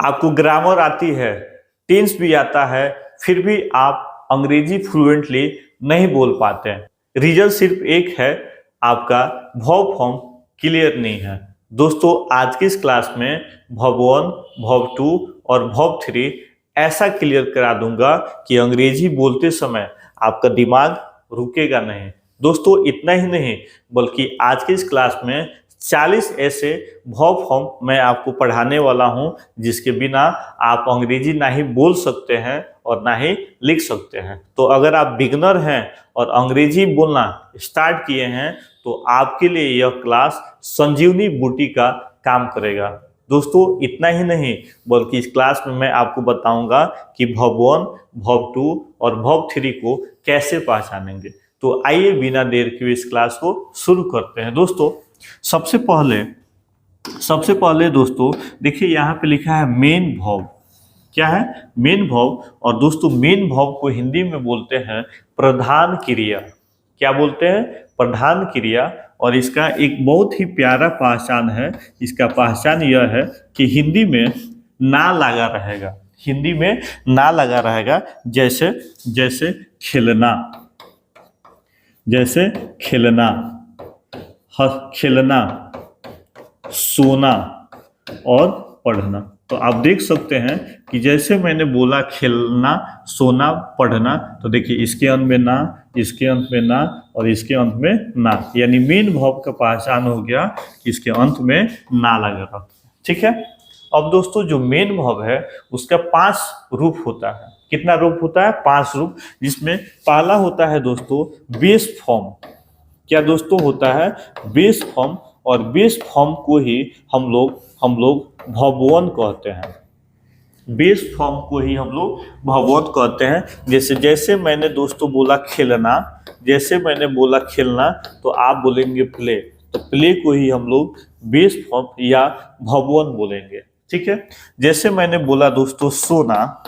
आपको ग्रामर आती है, टेंस भी आता है, फिर भी आप अंग्रेजी फ्लुएंटली नहीं बोल पाते हैं। रीजन सिर्फ एक है, आपका वर्ब फॉर्म क्लियर नहीं है। दोस्तों आज की इस क्लास में वर्ब 1, वर्ब 2 और वर्ब 3 ऐसा क्लियर करा दूंगा कि अंग्रेजी बोलते समय आपका दिमाग रुकेगा नहीं। दोस्तों इतना ही नहीं, बल्कि आज की इस क्लास में 40 ऐसे वर्ब फॉर्म मैं आपको पढ़ाने वाला हूं जिसके बिना आप अंग्रेजी ना ही बोल सकते हैं और ना ही लिख सकते हैं। तो अगर आप बिगनर हैं और अंग्रेजी बोलना स्टार्ट किए हैं तो आपके लिए यह क्लास संजीवनी बूटी का काम करेगा। दोस्तों इतना ही नहीं, बल्कि इस क्लास में मैं आपको बताऊंगा कि वर्ब 1, वर्ब 2 और वर्ब 3 को कैसे पहचानेंगे। तो आइए बिना देर के इस क्लास को शुरू करते हैं। दोस्तों सबसे पहले दोस्तों देखिए यहाँ पे लिखा है मेन वर्ब। क्या है? Main verb. और दोस्तों मेन वर्ब को हिंदी में बोलते हैं प्रधान क्रिया। क्या बोलते हैं? प्रधान क्रिया। और इसका एक बहुत ही प्यारा पहचान है। इसका पहचान यह है कि हिंदी में ना लगा रहेगा। हिंदी में ना लगा रहेगा, जैसे जैसे खेलना, जैसे खेलना, खेलना, सोना और पढ़ना। तो आप देख सकते हैं कि जैसे मैंने बोला खेलना, सोना, पढ़ना, तो देखिए इसके अंत में ना, इसके अंत में ना और इसके अंत में ना, यानी मेन वर्ब का पहचान हो गया कि इसके अंत में ना लगा था। ठीक है। अब दोस्तों जो मेन वर्ब है उसका 5 रूप होता है। कितना रूप होता है? 5 रूप, जिसमें पहला होता है दोस्तों बेस फॉर्म। क्या दोस्तों होता है? Base form. और बेस फॉर्म को ही हम लोग वर्ब 1 कहते हैं। बेस फॉर्म को ही हम लोग वर्ब 1 कहते हैं। जैसे जैसे मैंने दोस्तों बोला खेलना, जैसे मैंने बोला खेलना, तो आप बोलेंगे प्ले, तो प्ले को ही हम लोग बेस फॉर्म या वर्ब 1 बोलेंगे। ठीक है। जैसे मैंने बोला दोस्तों सोना,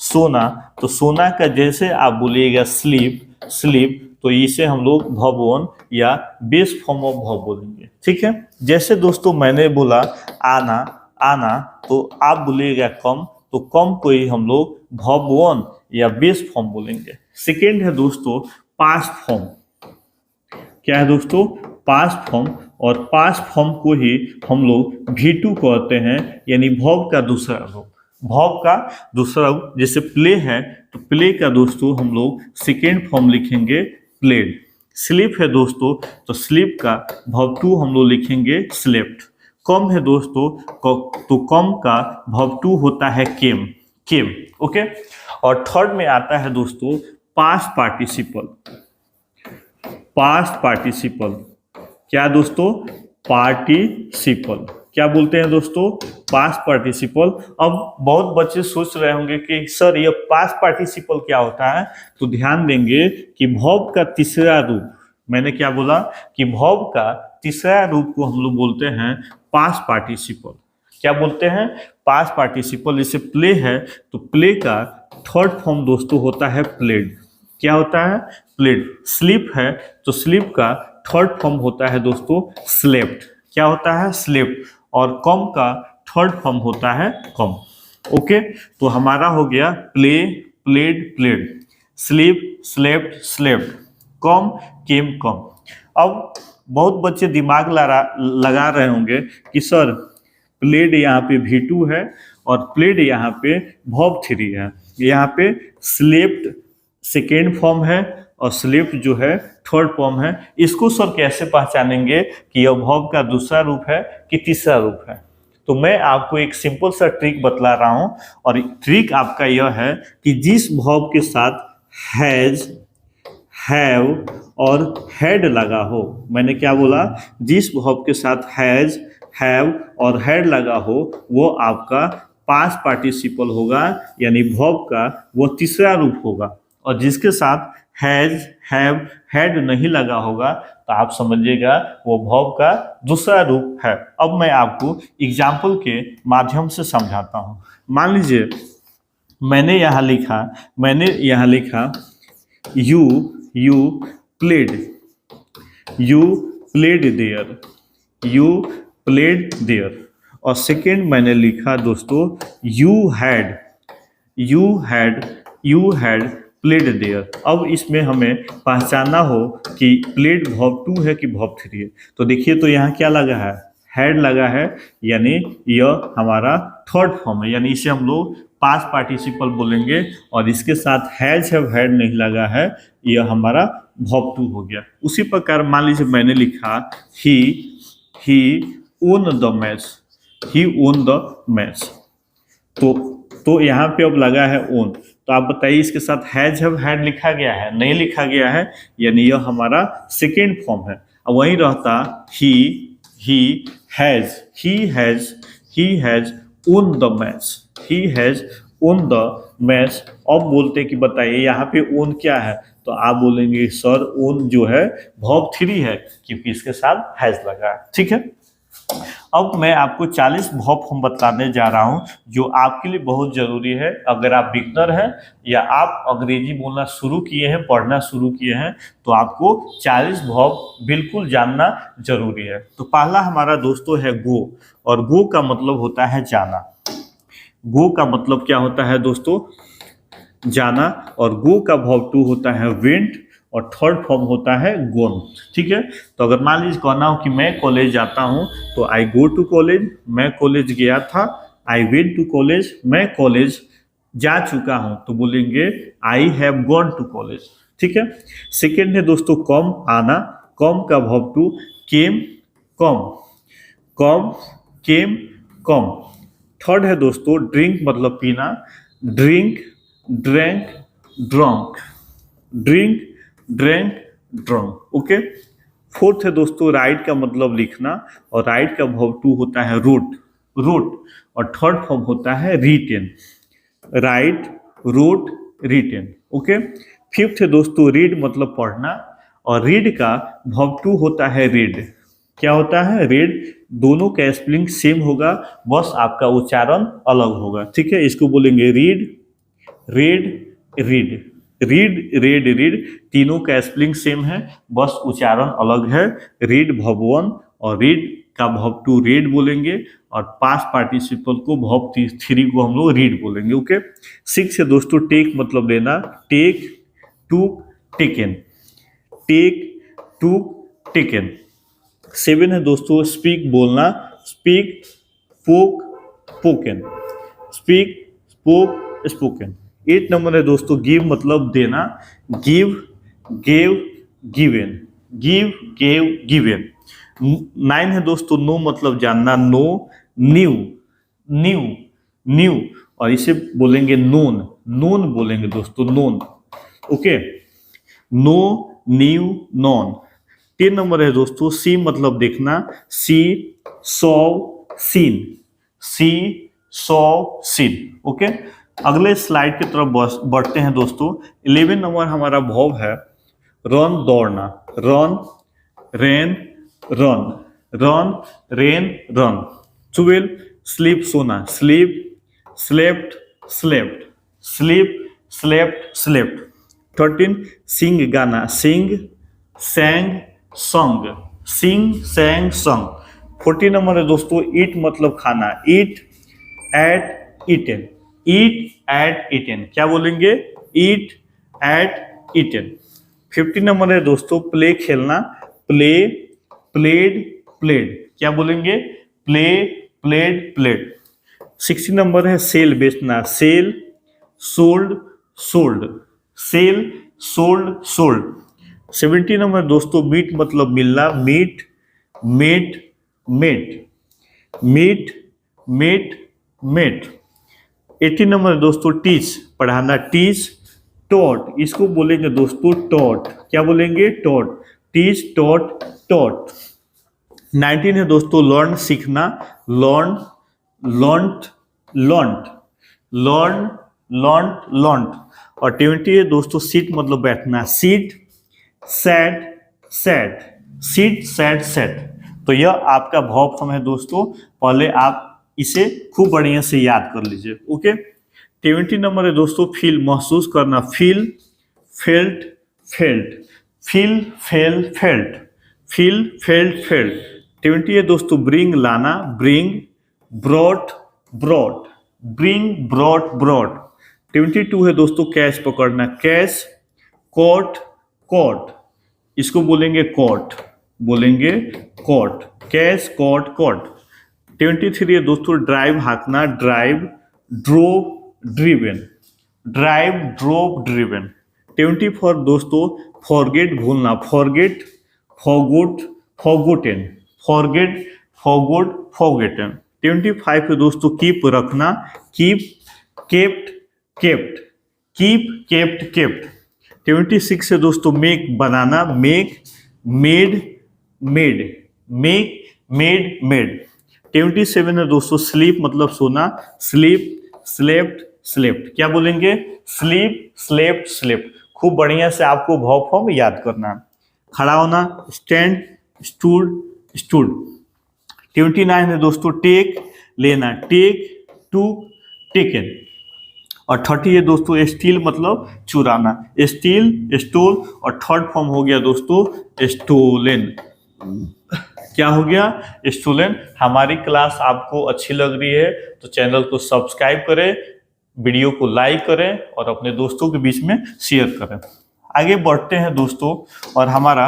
सोना, तो सोना का जैसे आप बोलिएगा स्लीप, स्लीप, तो इसे हम लोग वर्ब 1 या बेस फॉर्म ऑफ वर्ब बोलेंगे। ठीक है। जैसे दोस्तों मैंने बोला आना, आना, तो आप बोलिएगा कम, तो कम को ही हम लोग वर्ब 1 या बेस फॉर्म बोलेंगे। सेकेंड है दोस्तों पास्ट फॉर्म। क्या है दोस्तों? Past form. और पास्ट फॉर्म को ही हम लोग V2 कहते हैं, यानी वर्ब का दूसरा रूप। वर्ब का दूसरा रूप, जैसे प्ले है तो प्ले का दोस्तों हम लोग सेकेंड फॉर्म लिखेंगे प्लेड। स्लीप है दोस्तों, तो स्लीप का वर्ब 2 हम लोग लिखेंगे स्लेप्ट। कम है दोस्तों, तो कम का वर्ब 2 होता है केम, केम। ओके। और थर्ड में आता है दोस्तों पास्ट पार्टिसिपल। Past participle. क्या दोस्तों? पार्टिसिपल। क्या बोलते हैं दोस्तों? Past participle. अब बहुत बच्चे सोच रहे होंगे कि सर ये पास्ट पार्टिसिपल क्या होता है, तो ध्यान देंगे कि वर्ब का तीसरा रूप, मैंने क्या बोला कि वर्ब का तीसरा रूप को हम लोग बोलते हैं पास्ट पार्टिसिपल। क्या बोलते हैं? Past participle. जैसे प्ले है तो प्ले का थर्ड फॉर्म दोस्तों होता है प्लेड। क्या होता है? प्लेड। स्लीप है तो स्लीप का थर्ड फॉर्म होता है दोस्तों स्लेप्ट। क्या होता है? स्लेप्ट। और कम का थर्ड फॉर्म होता है कम। ओके। तो हमारा हो गया play, played, played, sleep, slept, slept, come, came, come. अब बहुत बच्चे दिमाग लगा रहे होंगे कि सर प्लेड यहाँ पे V2 है और प्लेड यहाँ पे वर्ब 3 है, यहाँ पे स्लेप्ट सेकेंड फॉर्म है और स्लीप जो है थर्ड फॉर्म है। इसको सर कैसे पहचानेंगे कि यह वर्ब का दूसरा रूप है कि तीसरा रूप है? तो मैं आपको एक सिंपल सा ट्रिक बतला रहा हूं, और ट्रिक आपका यह है कि जिस वर्ब के साथ हैज, हैव और हैड लगा हो, मैंने क्या बोला? जिस वर्ब के साथ हैज, हैव और हैड लगा हो वो आपका पास्ट पार्टिसिपल होगा, यानी वर्ब का वो तीसरा रूप होगा। और जिसके साथ हैज, हैव, हैड नहीं लगा होगा तो आप समझिएगा वो वर्ब का दूसरा रूप है। अब मैं आपको एग्जाम्पल के माध्यम से समझाता हूं। मान लीजिए मैंने यहाँ लिखा you played, you played there, you played there. और सेकेंड मैंने लिखा दोस्तों यू हैड प्लेड देयर। अब इसमें हमें पहचानना हो कि प्लेड वर्ब 2 है कि वर्ब 3 है। तो देखिए तो यहाँ क्या लगा है, हैड लगा है, यानी यह हमारा थर्ड फॉर्म है, यानी इसे हम लोग पास्ट पार्टिसिपल बोलेंगे। और इसके साथ हैज हैव हैड नहीं लगा है, यह हमारा वर्ब 2 हो गया। उसी प्रकार मान लीजिए मैंने लिखा he won the match, he won the match. तो यहाँ पे अब लगा है ओन, तो आप बताइए इसके साथ हैज हैव हैड लिखा गया है, नहीं लिखा गया है, यानी यह हमारा सेकेंड फॉर्म है। अब वही रहता he has own the match, he has own the match. अब बोलते कि बताइए यहाँ पे ओन क्या है, तो आप बोलेंगे सर ओन जो है वर्ब 3 है, क्योंकि इसके साथ हैज लगा है। ठीक है, अब मैं आपको 40 वर्ब फॉर्म बताने जा रहा हूं जो आपके लिए बहुत जरूरी है। अगर आप बिगनर हैं या आप अंग्रेजी बोलना शुरू किए हैं, पढ़ना शुरू किए हैं, तो आपको 40 वर्ब बिल्कुल जानना जरूरी है। तो पहला हमारा दोस्तों है गो, और गो का मतलब होता है जाना। गो का मतलब क्या होता है दोस्तों, जाना। और गो का वर्ब 2 होता है वेंट, और थर्ड फॉर्म होता है गोन। ठीक है, तो अगर मान लीजिए कहना हो कि मैं कॉलेज जाता हूं, तो आई गो टू कॉलेज, मैं कॉलेज गया था। आई वेंट टू कॉलेज, मैं कॉलेज जा चुका हूं, तो बोलेंगे I have gone to college. ठीक है, सेकेंड है दोस्तों कम, आना। कम का वर्ब 2 केम, कम केम कम। थर्ड है दोस्तों ड्रिंक मतलब पीना, drink drank drunk, drink drank drunk. Okay, fourth है दोस्तों राइट का मतलब लिखना, और राइट का वर्ब 2 होता है रोट, और थर्ड फॉर्म होता है retain, right road retain. Okay, fifth है दोस्तों रीड मतलब पढ़ना, और रीड का वर्ब 2 होता है रीड। क्या होता है, रीड। दोनों का स्पेलिंग सेम होगा, बस आपका उच्चारण अलग होगा। ठीक है, इसको बोलेंगे read red read, read read, तीनों का स्पेलिंग सेम है, बस उच्चारण अलग है। रीड वर्ब 1 और रीड का वर्ब 2 रीड बोलेंगे, और पास्ट पार्टिसिपल को वर्ब 3 को हम लोग रीड बोलेंगे। ओके, 6 है दोस्तों टेक मतलब लेना, टेक टूक टेकन, टेक टूक टेकन। 7 है दोस्तों स्पीक बोलना, स्पीक पोक पोकन, स्पीक स्पोक स्पोकन। 8 नंबर है दोस्तों गिव मतलब देना, give gave given, give gave given. 9 है दोस्तों नो मतलब जानना, नो न्यू न्यू न्यू, और इसे बोलेंगे नोन, नोन बोलेंगे दोस्तों, known. Okay, know knew known. 10 number है दोस्तों सी मतलब देखना, see saw seen, see saw seen. Okay, अगले स्लाइड की तरफ बढ़ते हैं दोस्तों। 11 नंबर हमारा वर्ब है रन दौड़ना, run ran run, run ran run. 12 sleep सोना, sleep slept slept, sleep slept slept. 13 sing गाना, sing sang song, sing sang song. 14 number है दोस्तों ईट मतलब खाना, eat ate eaten, eat ate eaten. क्या बोलेंगे, ईट एट ईटन। 15 नंबर है दोस्तों प्ले खेलना, प्ले प्लेड प्लेड। क्या बोलेंगे, प्ले प्लेड प्लेड। 16 नंबर है सेल बेचना, sell sold sold, sell sold sold. 17 number दोस्तों मीट मतलब मिलना, meet met met, meet met met. 18 number दोस्तों टीच पढ़ाना, टीच टॉट, इसको बोलेंगे दोस्तों टॉट। क्या बोलेंगे, टॉट, टीच टॉट टॉट। 19 है दोस्तों लर्न सीखना, learn learned learned, learn learned learned. और 20 है दोस्तों सीट मतलब बैठना, sit sat sat, sit sat sat. तो यह आपका वर्ब फॉर्म है दोस्तों, पहले आप इसे खूब बढ़िया से याद कर लीजिए। ओके, 20 नंबर है दोस्तों फील महसूस करना, feel felt felt, feel fail felt, feel felt felt. 20 है दोस्तों ब्रिंग लाना, bring brought brought, bring brought brought. 22 है दोस्तों कैच पकड़ना, कैच, कॉट कॉट, इसको बोलेंगे कॉट, बोलेंगे कॉट, कैच कॉट कॉट। 23 है दोस्तों ड्राइव हाँकना, drive, drove driven, drive drove driven. 24 दोस्तों फॉरगेट भूलना, forget forgot forgotten, forget forgot forgotten. 25 है दोस्तों कीप रखना, keep kept kept, keep kept kept. 26 है दोस्तों मेक बनाना, make made made, make made made. 27 है दोस्तों स्लीप मतलब सोना, स्लीप स्लेप्ट स्लेप्ट, क्या बोलेंगे, स्लीप स्लेप्ट स्लेप्ट। खूब बढ़िया से आपको वर्ब फॉर्म याद करना है। खड़ा होना, स्टैंड स्टूड स्टूड। 29 है दोस्तों टेक लेना, टेक टू टेकन। और 30 है दोस्तों स्टील मतलब चुराना, स्टील स्टोल। और थर्ड फॉर्म हो गया दोस्तों स्टोलन, क्या हो गया, स्टूडेंट। हमारी क्लास आपको अच्छी लग रही है तो चैनल को सब्सक्राइब करें, वीडियो को लाइक करें और अपने दोस्तों के बीच में शेयर करें। आगे बढ़ते हैं दोस्तों, और हमारा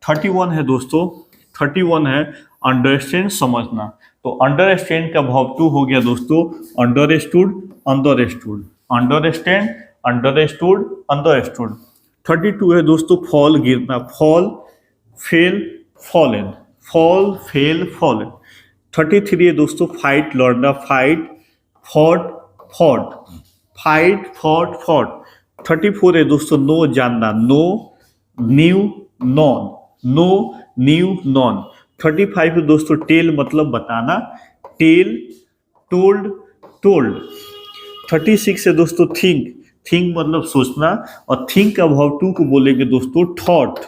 31 है दोस्तों, 31 है अंडरस्टैंड समझना। तो अंडरस्टैंड का वर्ब टू हो गया दोस्तों understood understood, understand understood understood. 32 है दोस्तों फॉल गिरना, fall fell fallen, fall fell fallen. 33 है दोस्तों फाइट लड़ना, fight fought fought, fight fought fought. 34 है दोस्तों नो जानना, know knew known, know knew known. 35 है दोस्तों टेल मतलब बताना, टेल टोल्ड टोल्ड। 36 है दोस्तों थिंक, थिंक मतलब सोचना, और थिंक का वर्ब टू को बोलेंगे दोस्तों थॉट,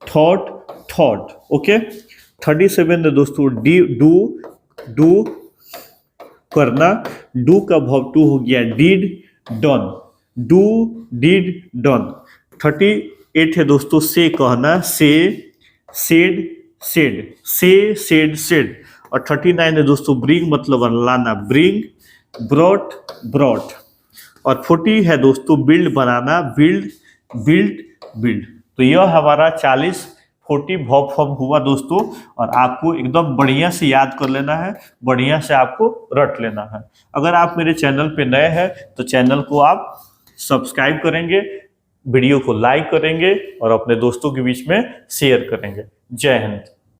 थॉट थॉट, ओके। 37 है दोस्तों डू डू करना, डू का वर्ब टू हो गया did done, do did done. 38 है दोस्तों से कहना, से सेड सेड, से सेड सेड। और 39 है दोस्तों ब्रिंग मतलब लाना, ब्रिंग ब्रॉट ब्रॉट। और 40 है दोस्तों बिल्ड बनाना, बिल्ड बिल्ड बिल्ड। तो यह हमारा 40 वर्ब फॉर्म हुआ दोस्तों, और आपको एकदम बढ़िया से याद कर लेना है, बढ़िया से आपको रट लेना है। अगर आप मेरे चैनल पे नए हैं तो चैनल को आप सब्सक्राइब करेंगे, वीडियो को लाइक करेंगे और अपने दोस्तों के बीच में शेयर करेंगे। जय हिंद।